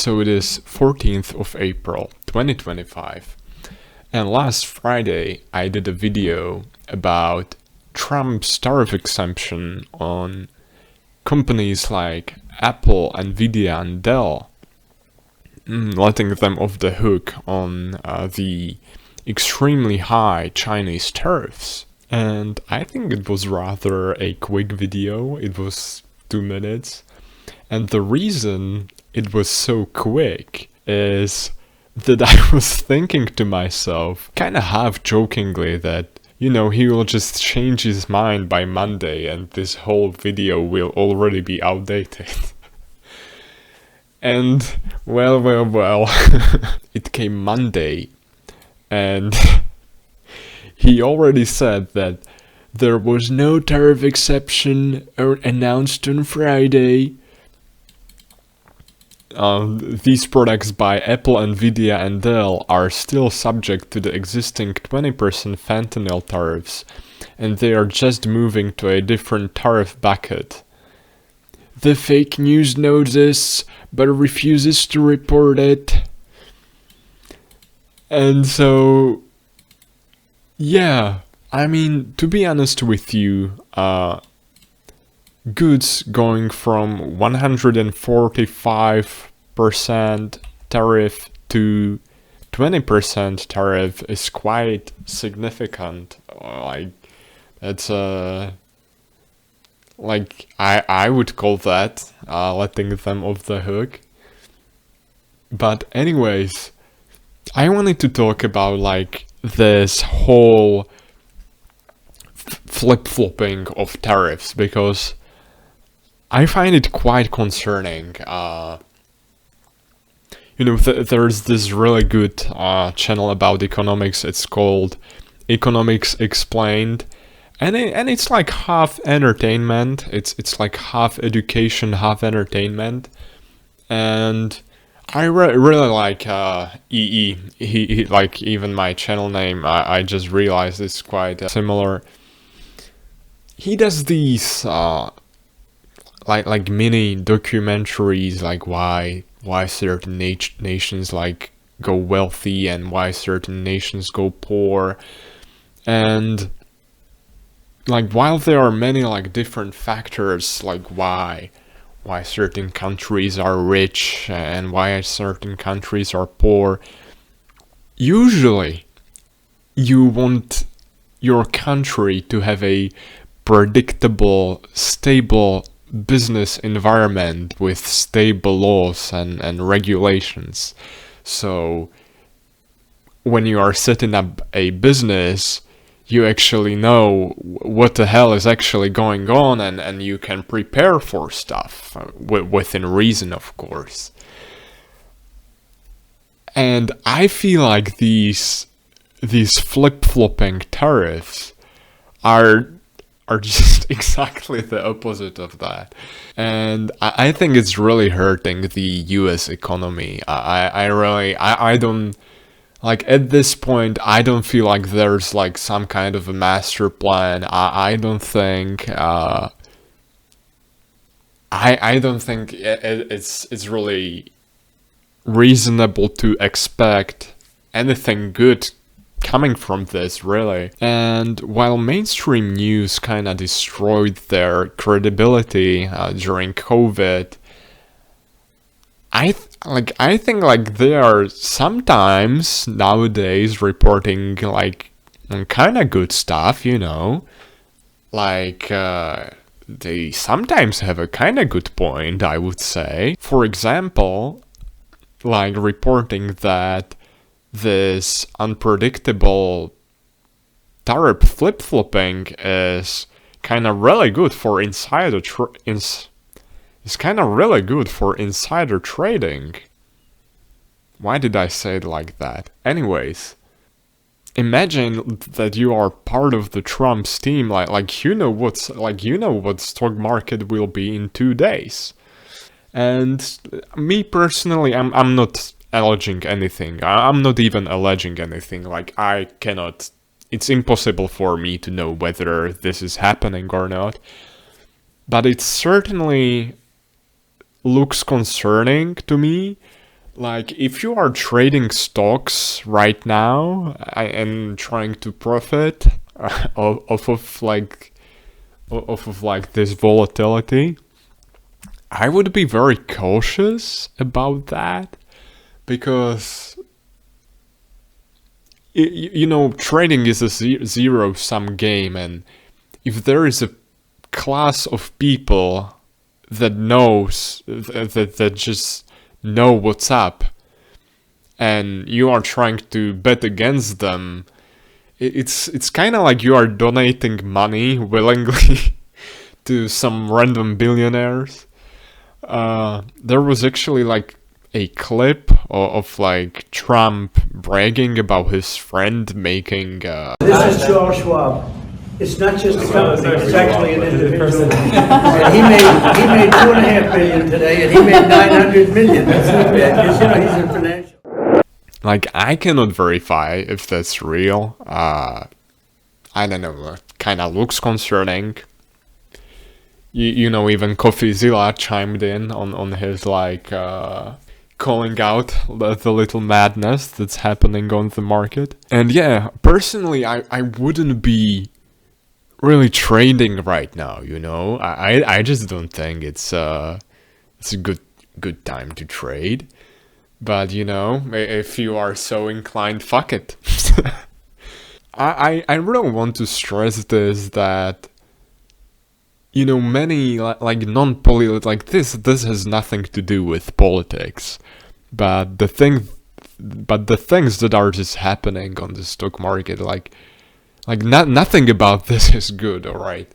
So it is 14th of April 2025, and last Friday I did a video about Trump's tariff exemption on companies like Apple, Nvidia and Dell, letting them off the hook on the extremely high Chinese tariffs. And I think it was rather a quick video. It was 2 minutes. And the reason it was so quick is that I was thinking to myself, kind of half jokingly, that, you know, he will just change his mind by Monday and this whole video will already be outdated. And, well, it came Monday, and he already said that there was no tariff exception announced on Friday. These products by Apple, Nvidia and Dell are still subject to the existing 20% fentanyl tariffs, and they are just moving to a different tariff bucket. The fake news knows this, but refuses to report it. And so, yeah, I mean, to be honest with you, goods going from 145% tariff to 20% tariff is quite significant. Like, that's like, I would call that letting them off the hook. But anyways, I wanted to talk about like this whole flip-flopping of tariffs, because I find it quite concerning. You know, there's this really good channel about economics. It's called Economics Explained, and it's like half entertainment. It's like half education, half entertainment, and I really like EE. He like, even my channel name, I just realized it's quite similar. He does these like mini documentaries, like why certain nations like go wealthy and why certain nations go poor, and like while there are many like different factors, like why certain countries are rich and why certain countries are poor, usually you want your country to have a predictable, stable business environment with stable laws and regulations. So when you are setting up a business, you actually know what the hell is actually going on, and you can prepare for stuff within reason, of course. And I feel like these flip-flopping tariffs are just exactly the opposite of that. And I think it's really hurting the US economy. I don't, like, at this point, I don't feel like there's like some kind of a master plan. I don't think I don't think it's really reasonable to expect anything good coming from this, really. And while mainstream news kind of destroyed their credibility during COVID, I think like they are sometimes nowadays reporting like kind of good stuff, you know, like they sometimes have a kind of good point, I would say. For example, like reporting that this unpredictable tariff flip-flopping is kind of really good for insider trading. Why did I say it like that? Anyways, imagine that you are part of the Trump's team, like you know what stock market will be in 2 days. And me personally, I'm not alleging anything. I'm not even alleging anything. Like, I cannot, it's impossible for me to know whether this is happening or not. But it certainly looks concerning to me Like, if you are trading stocks right now and trying to profit off of this volatility, I would be very cautious about that, because trading is a zero sum game, and if there is a class of people that knows that just know what's up, and you are trying to bet against them, it's kind of like you are donating money willingly to some random billionaires. There was actually like a clip of like Trump bragging about his friend making This is Charles Schwab. It's not just a company, it's actually an individual. And he made $2.5 billion today, and he made 900 million. That's not bad, because he's a financial. like, I cannot verify if that's real. I don't know, kind of looks concerning. Even CoffeeZilla chimed in on his like calling out the little madness that's happening on the market. And yeah, personally, I wouldn't be really trading right now. I just don't think it's a good time to trade. But if you are so inclined, fuck it. I really want to stress this, that many like non-polit, like this has nothing to do with politics, but the things that are just happening on the stock market, like nothing about this is good, all right?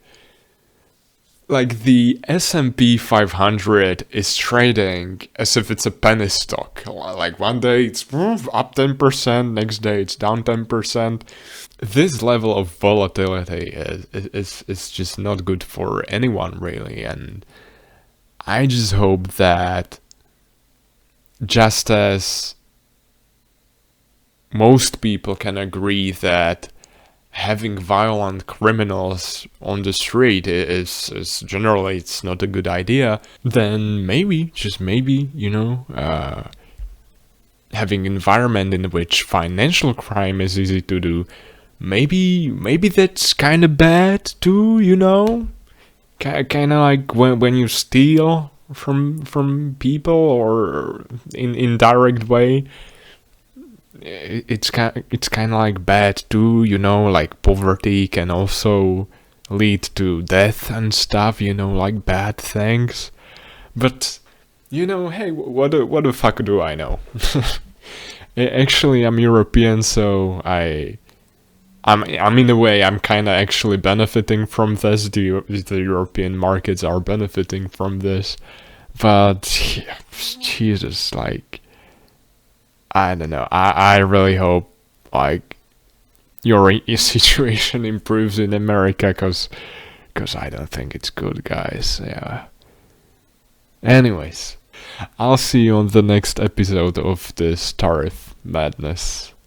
Like, the S&P 500 is trading as if it's a penny stock. Like, one day it's up 10%, next day it's down 10%. This level of volatility is just not good for anyone, really. And I just hope that, just as most people can agree that having violent criminals on the street is generally, it's not a good idea, then maybe, just maybe, having an environment in which financial crime is easy to do, maybe that's kind of bad too, kind of like when you steal from people, or in indirect way. It's kind of like bad too, like poverty can also lead to death and stuff, like bad things. But hey, what the fuck do I know? Actually, I'm European, so I'm in a way, I'm kind of actually benefiting from this. The European markets are benefiting from this, but yeah, Jesus, like, I don't know. I really hope like your situation improves in America, because I don't think it's good, guys. Yeah. Anyways, I'll see you on the next episode of this Tariff madness.